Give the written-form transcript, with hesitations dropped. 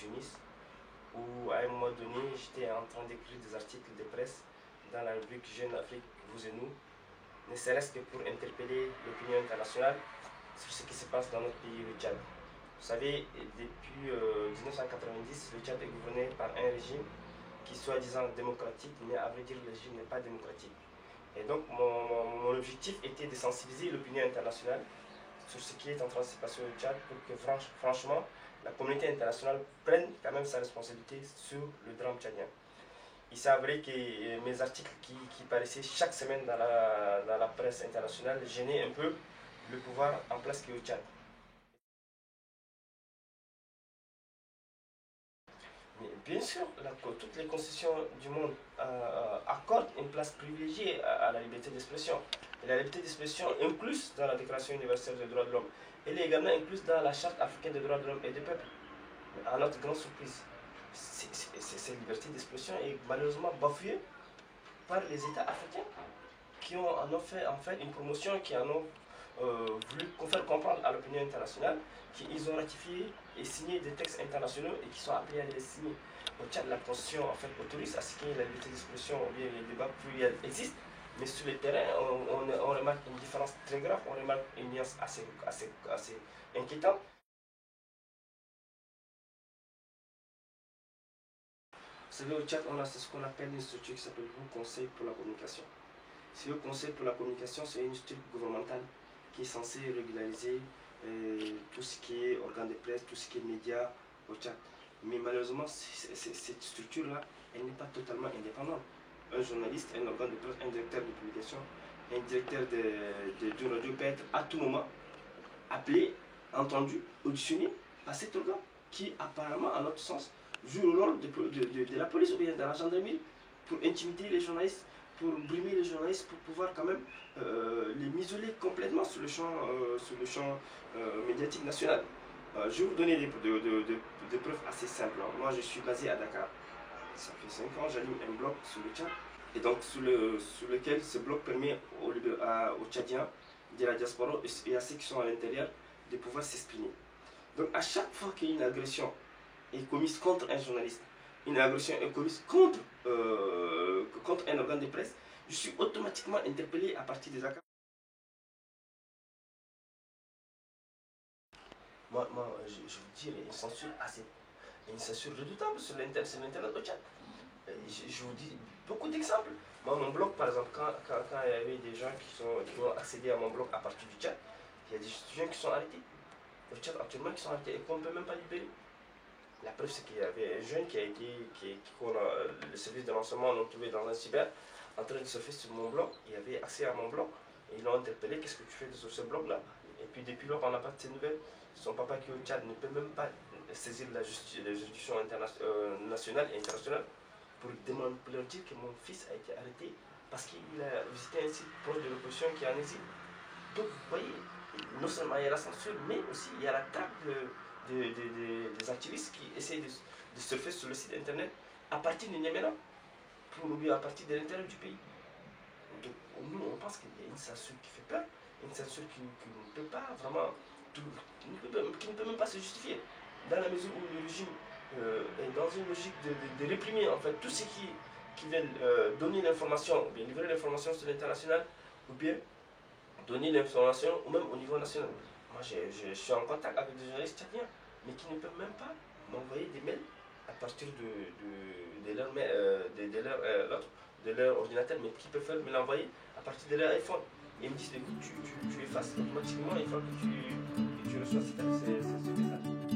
Tunis, où à un moment donné, j'étais en train d'écrire des articles de presse dans la rubrique Jeune Afrique, vous et nous, ne serait-ce que pour interpeller l'opinion internationale sur ce qui se passe dans notre pays, le Tchad. Vous savez, depuis 1990, le Tchad est gouverné par un régime qui est soi-disant démocratique, mais à vrai dire, le régime n'est pas démocratique. Et donc, mon objectif était de sensibiliser l'opinion internationale sur ce qui est en train de se passer au Tchad pour que, franchement, la communauté internationale prenne quand même sa responsabilité sur le drame tchadien. Il s'est avéré que mes articles qui paraissaient chaque semaine dans la presse internationale gênaient un peu le pouvoir en place qui est au Tchad. Mais bien sûr, toutes les constitutions du monde accordent une place privilégiée à la liberté d'expression. Et la liberté d'expression incluse dans la Déclaration universelle des droits de l'homme. Elle est également incluse dans la Charte africaine des droits de l'homme et des peuples. Mais à notre grande surprise, cette liberté d'expression est malheureusement bafouée par les États africains qui en ont fait en fait une promotion, qui en ont voulu faire comprendre à l'opinion internationale qu'ils ont ratifié et signé des textes internationaux et qui sont appelés à les signer. Au Tchad, la Constitution en fait autorise à ce que la liberté d'expression ou bien les débats pluriels existent, mais sur le terrain, on remarque une différence très grave, on remarque une nuance assez inquiétante. Vous savez, au Tchad, on a ce qu'on appelle une structure qui s'appelle le Haut Conseil pour la communication. Ce Haut Conseil pour la communication, c'est une structure gouvernementale qui est censée régulariser tout ce qui est organe de presse, tout ce qui est médias au Tchad. Mais malheureusement, cette structure-là, elle n'est pas totalement indépendante. Un journaliste, un organe de presse, un directeur de publication, un directeur de radio peut être à tout moment appelé, entendu, auditionné par cet organe qui apparemment, à notre sens, joue le rôle de la police ou bien de la gendarmerie pour intimider les journalistes, pour brimer les journalistes, pour pouvoir quand même les m'isoler complètement sur le champ médiatique national. Je vais vous donner des preuves assez simples. Moi, je suis basé à Dakar. Ça fait 5 ans, j'allume un blog sur le Tchad. Et donc, sur lequel ce blog permet aux Tchadiens de la diaspora et à ceux qui sont à l'intérieur de pouvoir s'exprimer. Donc, à chaque fois qu'il y a une agression est commise contre un journaliste, une agression est commise contre un organe de presse, je suis automatiquement interpellé à partir des accords. Moi je vous dis, il y a une censure redoutable sur l'internet au Tchad. Je vous dis beaucoup d'exemples. Moi, mon blog, par exemple, quand il y avait des gens qui ont accédé à mon blog à partir du Tchad, il y a des étudiants qui sont arrêtés. Au Tchad, actuellement, qui sont arrêtés et qu'on ne peut même pas libérer. La preuve, c'est qu'il y avait un jeune le service de renseignement l'ont trouvé dans un cyber, en train de surfer sur mon blog. Il avait accès à mon blog et ils l'ont interpellé. Qu'est-ce que tu fais sur ce blog-là? Et puis depuis lors, on n'a pas de ces nouvelles. Son papa qui est au Tchad ne peut même pas saisir les juridictions nationales et internationales pour leur dire que mon fils a été arrêté parce qu'il a visité un site proche de l'opposition qui est en exil. Donc vous voyez, non seulement il y a la censure, mais aussi il y a la traque des activistes qui essaient de surfer sur le site internet à partir du Niamey, à partir de l'intérieur du pays. Donc nous, on pense qu'il y a une censure qui fait peur, une censure qui ne peut pas vraiment, qui ne peut même pas se justifier, dans la mesure où le régime est dans une logique de réprimer en fait tout ce qui veulent donner l'information, ou bien livrer l'information sur l'international, ou bien donner l'information même au niveau national. Moi, je suis en contact avec des journalistes tchadiens, mais qui ne peuvent même pas m'envoyer des mails à partir de leur ordinateur, mais qui peuvent me l'envoyer à partir de leur iPhone. Et ils me disent, écoute, tu effaces automatiquement, il faut que tu reçois ce message.